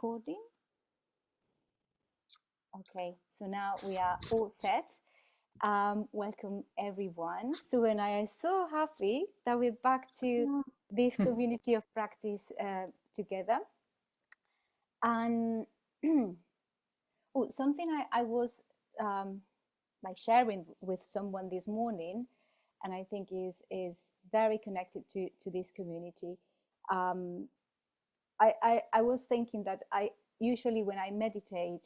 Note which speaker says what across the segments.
Speaker 1: recording. Okay, so now we are all set. Welcome everyone. Sue and I are so happy that we're back to this community of practice together. And something I was sharing with someone this morning, and I think is very connected to this community. I was thinking that I usually, when I meditate,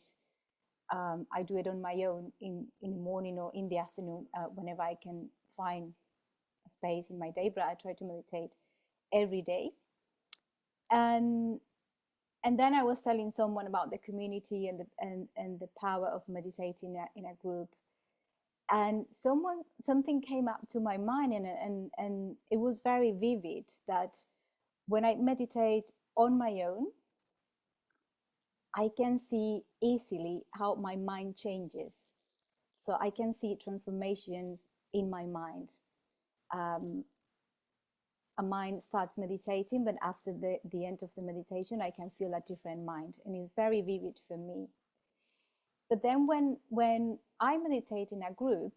Speaker 1: I do it on my own in the morning or in the afternoon, whenever I can find a space in my day, but I try to meditate every day. And then I was telling someone about the community and the power of meditating in a group. And something came up to my mind, and it was very vivid, that when I meditate on my own, I can see easily how my mind changes. So I can see transformations in my mind. A mind starts meditating, but after the end of the meditation, I can feel a different mind, and it's very vivid for me. But then when I meditate in a group,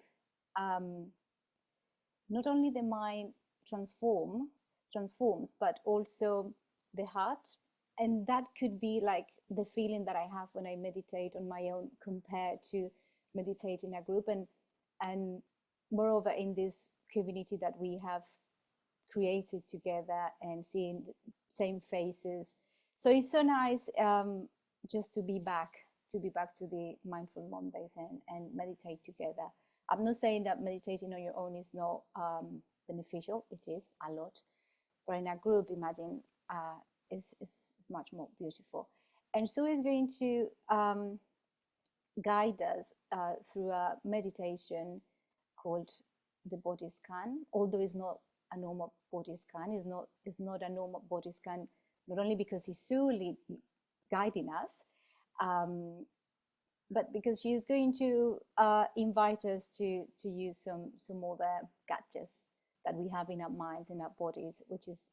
Speaker 1: not only the mind transforms, but also the heart. And that could be like the feeling that I have when I meditate on my own compared to meditate in a group. And moreover, in this community that we have created together and seeing the same faces. So it's so nice just to be back to the Mindful Mondays and meditate together. I'm not saying that meditating on your own is not beneficial. It is a lot. But in a group, imagine, is much more beautiful. And so is going to guide us through a meditation called the body scan, although it's not a normal body scan. It's not a normal body scan, not only because he's solely guiding us, but because she's going to invite us to use some other gadgets that we have in our minds, in our bodies, which is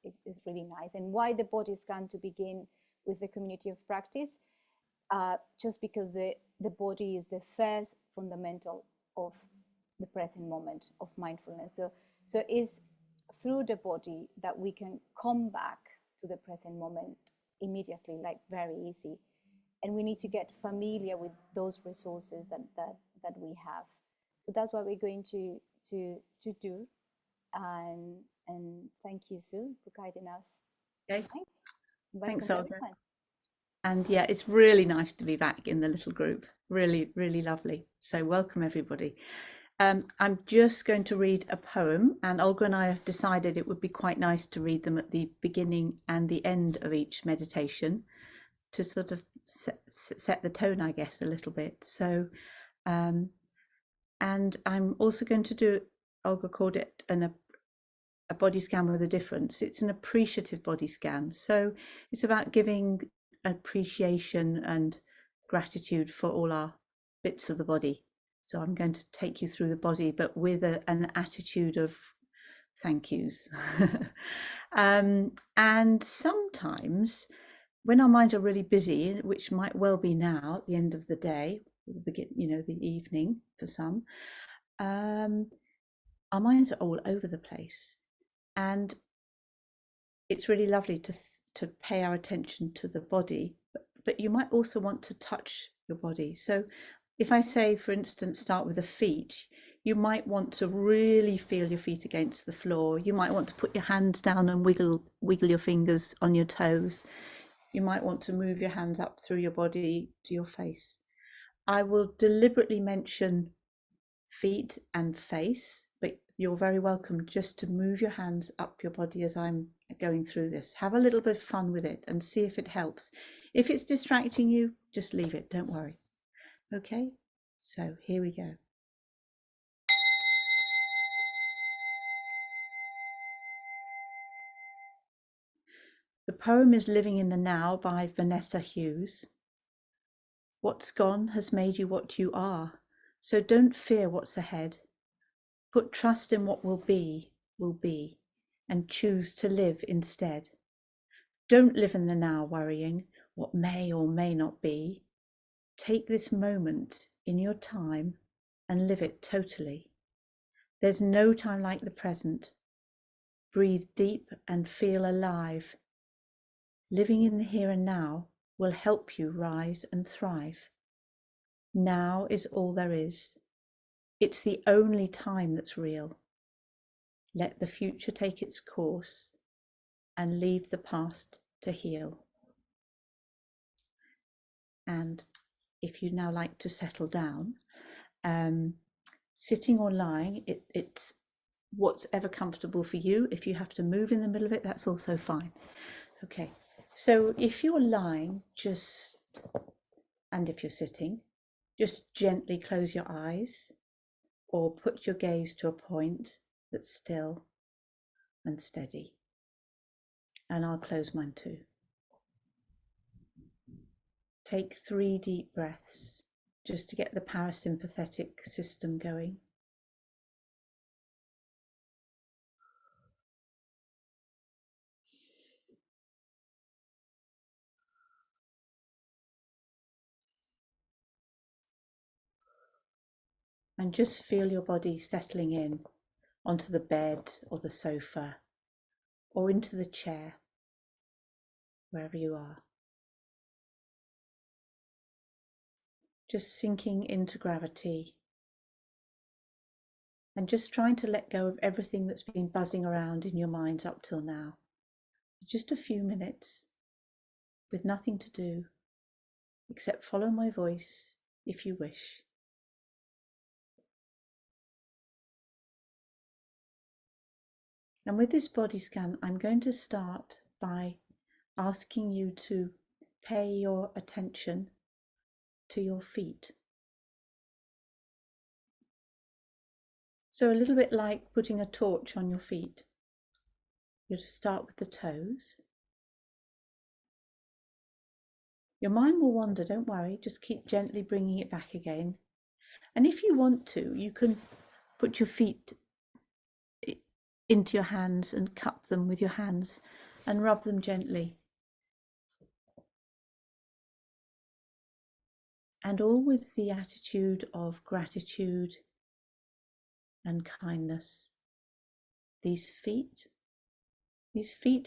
Speaker 1: really nice. And why the body scan to begin with the community of practice? Just because the body is the first fundamental of the present moment of mindfulness. So it's through the body that we can come back to the present moment immediately, like very easy. And we need to get familiar with those resources that we have. So that's what we're going to do. And thank you, Sue, for guiding us.
Speaker 2: Okay.
Speaker 1: Thanks,
Speaker 2: Olga. And yeah, it's really nice to be back in the little group. Really, really lovely. So welcome everybody. I'm just going to read a poem, and Olga and I have decided it would be quite nice to read them at the beginning and the end of each meditation to sort of set the tone, I guess, a little bit. So, and I'm also going to do, Olga called it a body scan with a difference. It's an appreciative body scan. So it's about giving appreciation and gratitude for all our bits of the body. So I'm going to take you through the body, but with an attitude of thank yous. And sometimes when our minds are really busy, which might well be now at the end of the day, the evening for some, our minds are all over the place. And it's really lovely to pay our attention to the body, but you might also want to touch your body. So if I say, for instance, start with the feet, you might want to really feel your feet against the floor. You might want to put your hands down and wiggle your fingers on your toes. You might want to move your hands up through your body to your face. I will deliberately mention feet and face, but you're very welcome just to move your hands up your body as I'm going through this. Have a little bit of fun with it and see if it helps. If it's distracting you, just leave it, don't worry. Okay, so here we go. The poem is Living in the Now by Vanessa Hughes. What's gone has made you what you are, so don't fear what's ahead. Put trust in what will be, and choose to live instead. Don't live in the now worrying. what may or may not be, take this moment in your time and live it totally. There's no time like the present. Breathe deep and feel alive. Living in the here and now will help you rise and thrive. Now is all there is. It's the only time that's real. Let the future take its course and leave the past to heal. And if you'd now like to settle down, sitting or lying, it's what's ever comfortable for you. If you have to move in the middle of it, that's also fine. Okay, so if you're lying, and if you're sitting, just gently close your eyes or put your gaze to a point that's still and steady. And I'll close mine too. Take 3 deep breaths just to get the parasympathetic system going. And just feel your body settling in onto the bed or the sofa or into the chair, wherever you are. Just sinking into gravity and just trying to let go of everything that's been buzzing around in your minds up till now. Just a few minutes with nothing to do except follow my voice if you wish. And with this body scan, I'm going to start by asking you to pay your attention to your feet. So a little bit like putting a torch on your feet. You'll start with the toes. Your mind will wander, don't worry, just keep gently bringing it back again. And if you want to, you can put your feet into your hands and cup them with your hands and rub them gently. And all with the attitude of gratitude and kindness. These feet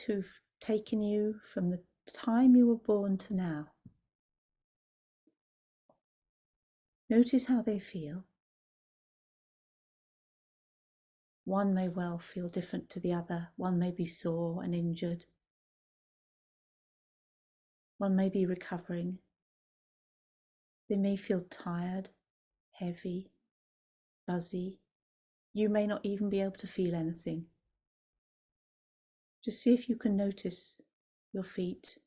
Speaker 2: who've taken you from the time you were born to now. Notice how they feel. One may well feel different to the other. One may be sore and injured. One may be recovering. They may feel tired, heavy, fuzzy. You may not even be able to feel anything. Just see if you can notice your feet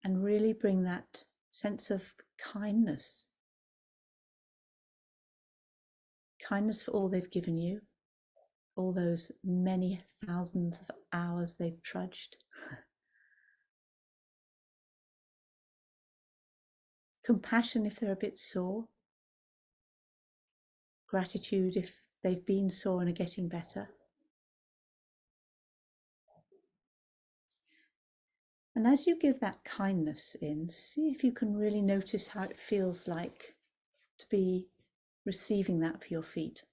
Speaker 2: and really bring that sense of kindness. Kindness for all they've given you, all those many thousands of hours they've trudged. Compassion if they're a bit sore. Gratitude if they've been sore and are getting better. And as you give that kindness in, see if you can really notice how it feels like to be receiving that for your feet.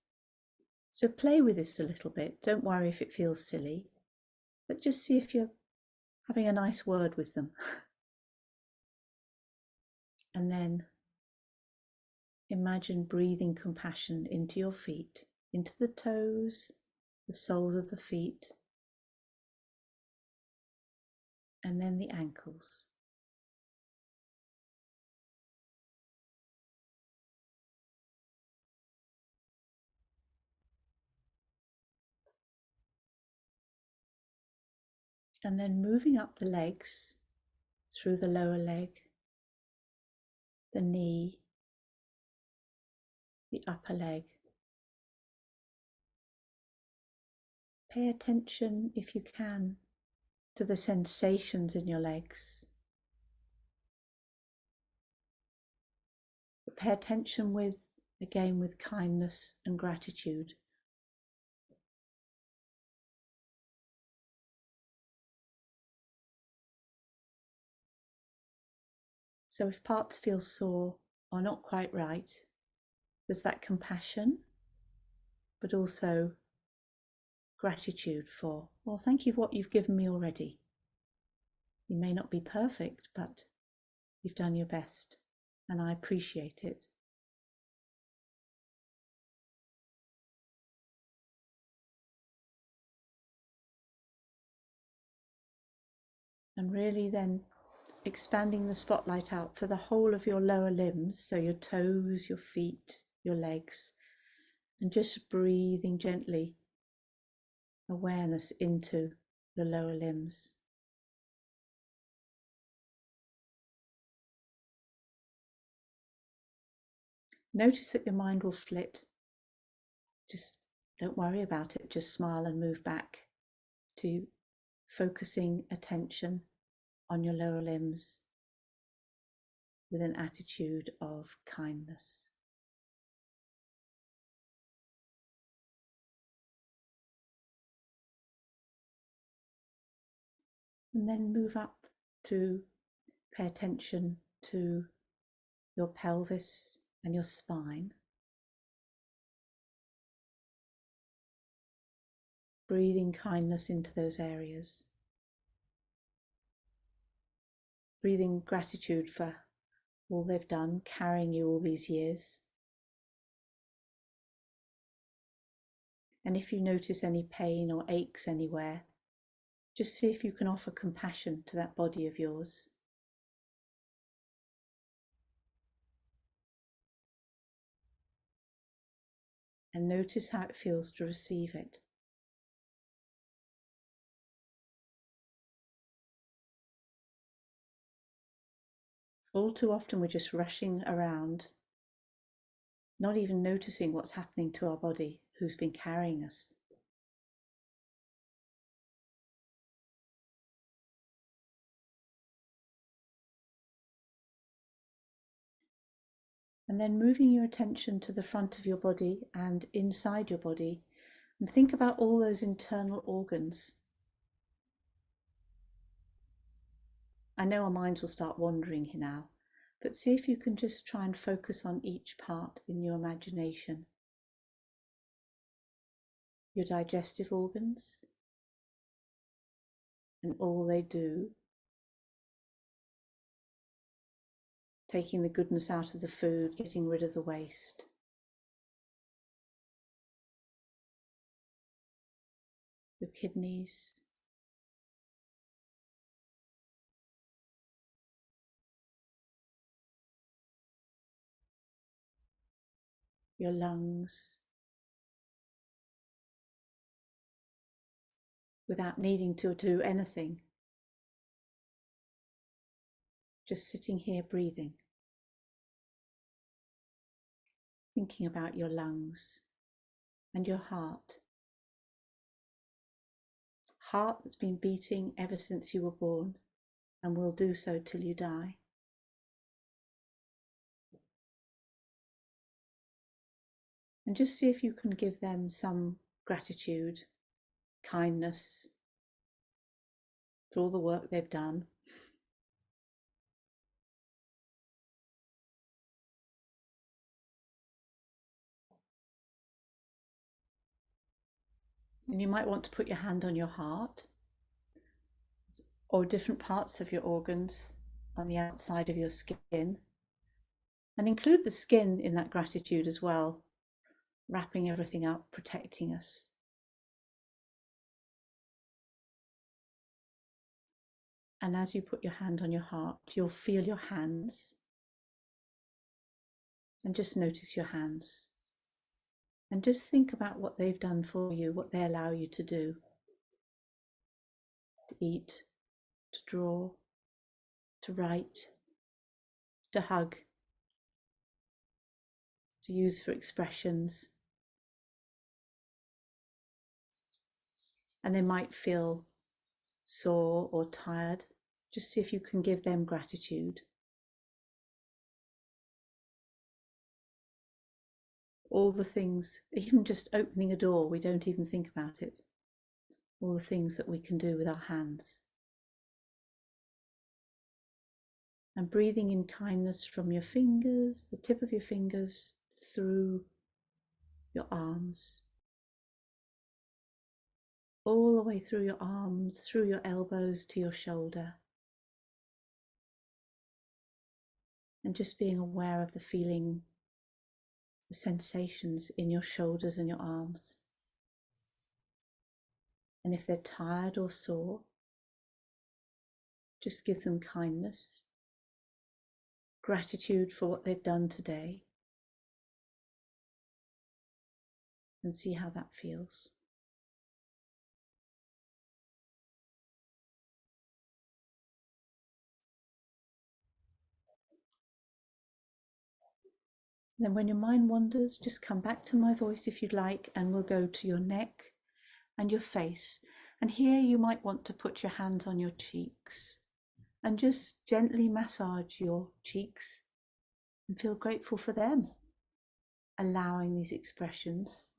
Speaker 2: So play with this a little bit. Don't worry if it feels silly, but just see if you're having a nice word with them. And then imagine breathing compassion into your feet, into the toes, the soles of the feet, and then the ankles. And then moving up the legs through the lower leg, the knee, the upper leg. Pay attention, if you can, to the sensations in your legs. But pay attention again with kindness and gratitude. So if parts feel sore or not quite right, there's that compassion, but also gratitude for, well, thank you for what you've given me already. You may not be perfect, but you've done your best, and I appreciate it. And really then expanding the spotlight out for the whole of your lower limbs, so your toes, your feet, your legs, and just breathing gently awareness into the lower limbs. Notice that your mind will flit. Just don't worry about it. Just smile and move back to focusing attention on your lower limbs with an attitude of kindness. And then move up to pay attention to your pelvis and your spine. Breathing kindness into those areas. Breathing gratitude for all they've done, carrying you all these years. And if you notice any pain or aches anywhere, just see if you can offer compassion to that body of yours. And notice how it feels to receive it. All too often we're just rushing around, not even noticing what's happening to our body, who's been carrying us. And then moving your attention to the front of your body and inside your body, and think about all those internal organs. I know our minds will start wandering here now, but see if you can just try and focus on each part in your imagination. Your digestive organs and all they do, taking the goodness out of the food, getting rid of the waste. Your kidneys, your lungs, without needing to do anything. Just sitting here breathing, thinking about your lungs and your heart. Heart that's been beating ever since you were born and will do so till you die. And just see if you can give them some gratitude, kindness for all the work they've done. And you might want to put your hand on your heart or different parts of your organs on the outside of your skin, and include the skin in that gratitude as well, wrapping everything up, protecting us. And as you put your hand on your heart, you'll feel your hands, and just notice your hands. And just think about what they've done for you, what they allow you to do. To eat, to draw, to write, to hug, to use for expressions. And they might feel sore or tired. Just see if you can give them gratitude. All the things, even just opening a door, we don't even think about it. All the things that we can do with our hands. And breathing in kindness from your fingers, the tip of your fingers, through your arms, all the way through your arms, through your elbows to your shoulder. And just being aware of the feeling, the sensations in your shoulders and your arms. And if they're tired or sore, just give them kindness, gratitude for what they've done today, and see how that feels. Then when your mind wanders, just come back to my voice if you'd like, and we'll go to your neck and your face. And here you might want to put your hands on your cheeks and just gently massage your cheeks and feel grateful for them, allowing these expressions,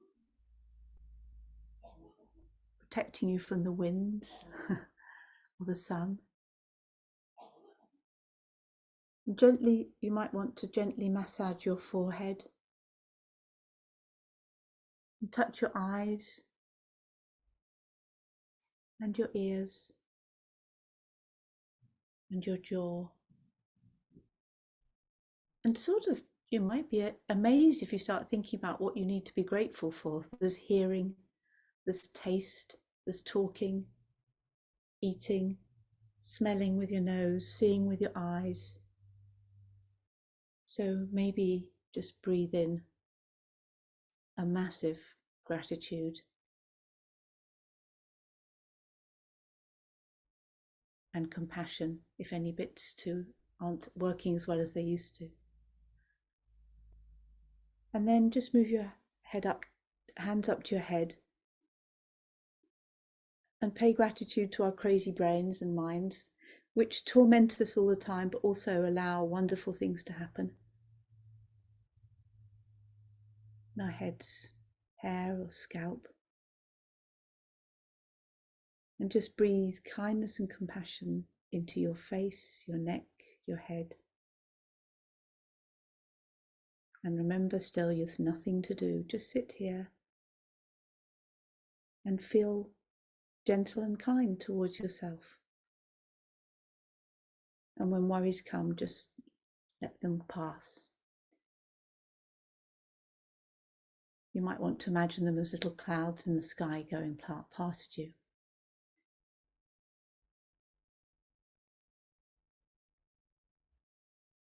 Speaker 2: protecting you from the winds or the sun. And gently, you might want to gently massage your forehead and touch your eyes and your ears and your jaw. And sort of, you might be amazed if you start thinking about what you need to be grateful for. There's hearing, there's taste, there's talking, eating, smelling with your nose, seeing with your eyes. So maybe just breathe in a massive gratitude and compassion if any bits too aren't working as well as they used to. And then just move your head up, hands up to your head, and pay gratitude to our crazy brains and minds, which torment us all the time, but also allow wonderful things to happen. In our heads, hair or scalp. And just breathe kindness and compassion into your face, your neck, your head. And remember still, there's nothing to do. Just sit here and feel gentle and kind towards yourself. And when worries come, just let them pass. You might want to imagine them as little clouds in the sky going past you.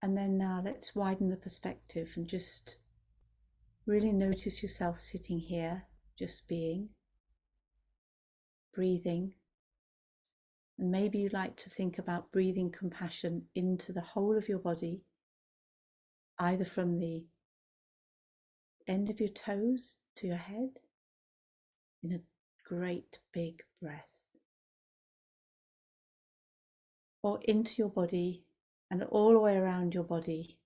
Speaker 2: And then now let's widen the perspective and just really notice yourself sitting here, just being, breathing. And maybe you like to think about breathing compassion into the whole of your body, either from the end of your toes to your head, in a great big breath, or into your body and all the way around your body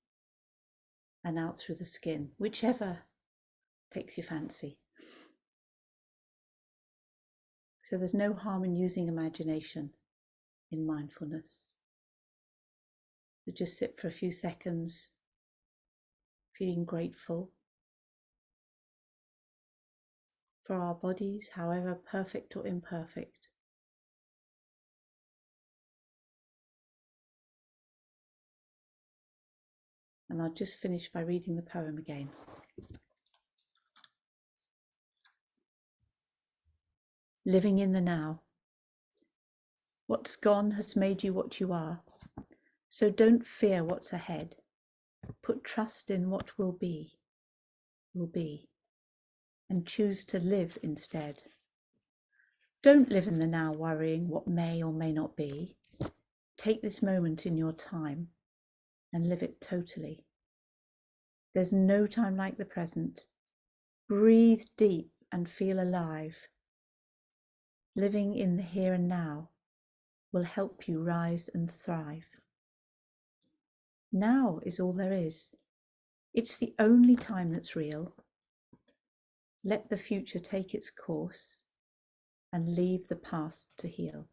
Speaker 2: and out through the skin, whichever takes your fancy. So there's no harm in using imagination in mindfulness. So just sit for a few seconds, feeling grateful for our bodies, however perfect or imperfect. And I'll just finish by reading the poem again. Living in the now. What's gone has made you what you are. So don't fear what's ahead. Put trust in what will be, and choose to live instead. Don't live in the now worrying what may or may not be. Take this moment in your time and live it totally. There's no time like the present. Breathe deep and feel alive. Living in the here and now will help you rise and thrive. Now is all there is. It's the only time that's real. Let the future take its course and leave the past to heal.